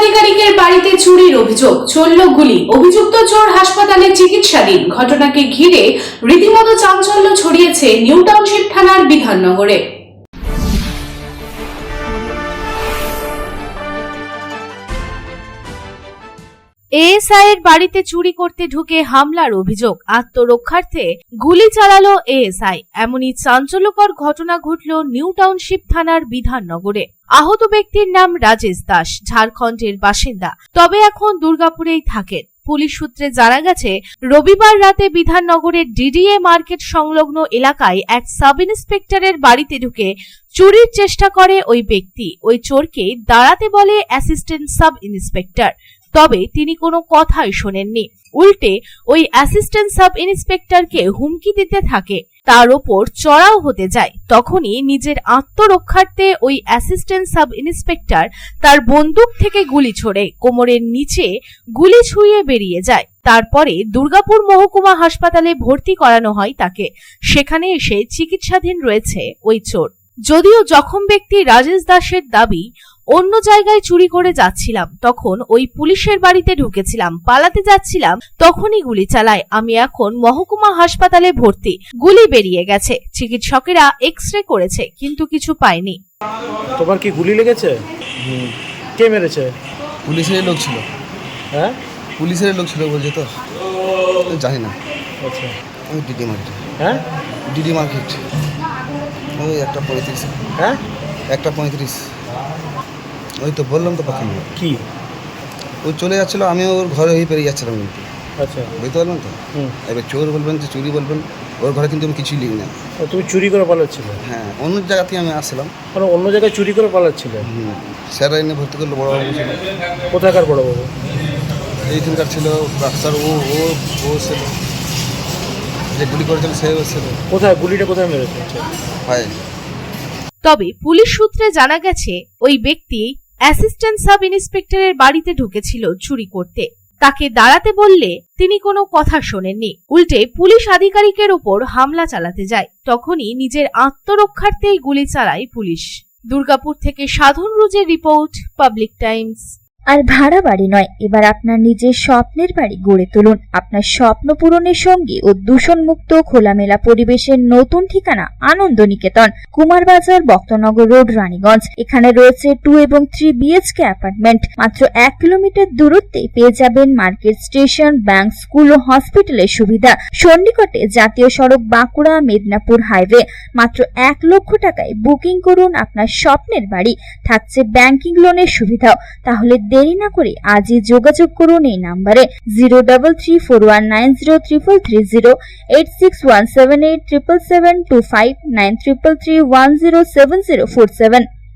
আধিকারিকের বাড়িতে চুরির অভিযোগ, চলল গুলি। অভিযুক্ত চোর হাসপাতালে চিকিৎসাধীন। ঘটনাকে ঘিরে রীতিমতো চাঞ্চল্য ছড়িয়েছে নিউ টাউনশিপ থানার বিধাননগরে। এএসআই এর বাড়িতে চুরি করতে ঢুকে হামলার অভিযোগ, আত্মরক্ষার্থে গুলি চালালো এএসআই। এমনই চাঞ্চল্যকর ঘটনা ঘটল নিউ টাউনশিপ থানার বিধাননগরে। আহত ব্যক্তির নাম রাজেশ দাস, ঝাড়খণ্ডের বাসিন্দা, তবে এখন দুর্গাপুরেই থাকেন। পুলিশ সূত্রে জানা গেছে, রবিবার রাতে বিধাননগরের ডিডিএ মার্কেট সংলগ্ন এলাকায় এক সাব ইন্সপেক্টরের বাড়িতে ঢুকে চুরির চেষ্টা করে ওই ব্যক্তি। ওই চোরকে দাঁড়াতে বলে অ্যাসিস্ট্যান্ট সাব ইন্সপেক্টর, তবে তিনি কোনো কথাই শোনেননি। উল্টে ওই অ্যাসিস্ট্যান্ট সাব ইন্সপেক্টরকে হুমকি দিতে থাকে, তার ওপর চড়াও হতে যায়। তখনই নিজের আত্মরক্ষার্থে ওই অ্যাসিস্ট্যান্ট সাব ইন্সপেক্টর তার বন্দুক থেকে গুলি ছোড়ে, কোমরের নিচে গুলি ছুঁয়ে বেরিয়ে যায়। তারপরে দুর্গাপুর মহকুমা হাসপাতালে ভর্তি করানো হয় তাকে। সেখানে এসে চিকিৎসাধীন রয়েছে ওই চোর। যদিও জখম ব্যক্তি রাজেশ দাসের দাবি, অন্য জায়গায় চুরি করে যাচ্ছিলাম, তখন ওই পুলিশের বাড়িতে ঢুকেছিলাম, পালাতে যাচ্ছিলাম, তখনই গুলি চালায়। আমি এখন মহকুমা হাসপাতালে ভর্তি। গুলি বেরিয়ে গেছে, চিকিৎসকেরা এক্স-রে করেছে কিন্তু কিছু পায়নি। তোমার কি গুলি লেগেছে? কে মেরেছে? পুলিশের লোক ছিল। হ্যাঁ, পুলিশের লোক ছিল বলছে তো, জানি না। আচ্ছা, ওই ডিডি মার্কেট। হ্যাঁ, ডিডি মার্কেট ওই 1:35। হ্যাঁ, 1:35। ওই তো বললাম তো প্রথমে কি ও চলে যাচ্ছিলো, আমি ওর ঘরে হয়ে পেরিয়ে যাচ্ছিলাম কিন্তু। আচ্ছা, বুঝতে পারলাম তো। এবার চোর বলবেন যে চুরি বলবেন, ওর ঘরে কিন্তু আমি কিছুই লিখি না। তুমি চুরি করে পালাচ্ছিলে? হ্যাঁ, অন্য জায়গা থেকে আমি আসছিলাম। মানে অন্য জায়গায় চুরি করে পালাচ্ছিলে? স্যার এনে ভর্তি করলো, বড়োবাবু ছিল। কোথাকার বড়োবাবু? এইখানকার ছিল স্যার। ও ছিল, যে গুলি করেছিল সেও ছিল। কোথায় গুলিটা কোথায় মেরেছে? হয়। তবে পুলিশ সূত্রে জানা গেছে, ওই ব্যক্তি অ্যাসিস্ট্যান্ট সাব ইন্সপেক্টরের বাড়িতে ঢুকেছিল চুরি করতে। তাকে দাঁড়াতে বললে তিনি কোনো কথা শোনেননি, উল্টে পুলিশ আধিকারিকের ওপর হামলা চালাতে যায়। তখনই নিজের আত্মরক্ষার্থেই গুলি চালায় পুলিশ। দুর্গাপুর থেকে সাধন রুজের রিপোর্ট, পাবলিক টাইমস। আর ভাড়া বাড়ি নয়, এবার আপনার নিজের স্বপ্নের বাড়ি গড়ে তুলুন। আপনার স্বপ্ন পূরণের সঙ্গে ও দূষণমুক্ত খোলামেলা পরিবেশের নতুন ঠিকানা আনন্দ নিকেতন, কুমারবাজার, বক্তনগর রোড, রানীগঞ্জ। এখানে রয়েছে 2 এবং 3 BHK অ্যাপার্টমেন্ট। মাত্র 1 কিলোমিটার দূরত্বে পেয়ে যাবেন মার্কেট, স্টেশন, ব্যাংক, স্কুল ও হসপিটালের সুবিধা। সন্নিকটে জাতীয় সড়ক বাঁকুড়া মেদিনীপুর হাইওয়ে। মাত্র 1 লক্ষ টাকায় বুকিং করুন আপনার স্বপ্নের বাড়ি, থাকছে ব্যাংকিং লোনের সুবিধাও। তাহলে দেরি না করে আজই যোগাযোগ করুন এই নাম্বারে 033419033330, 8617877725, 9333107047।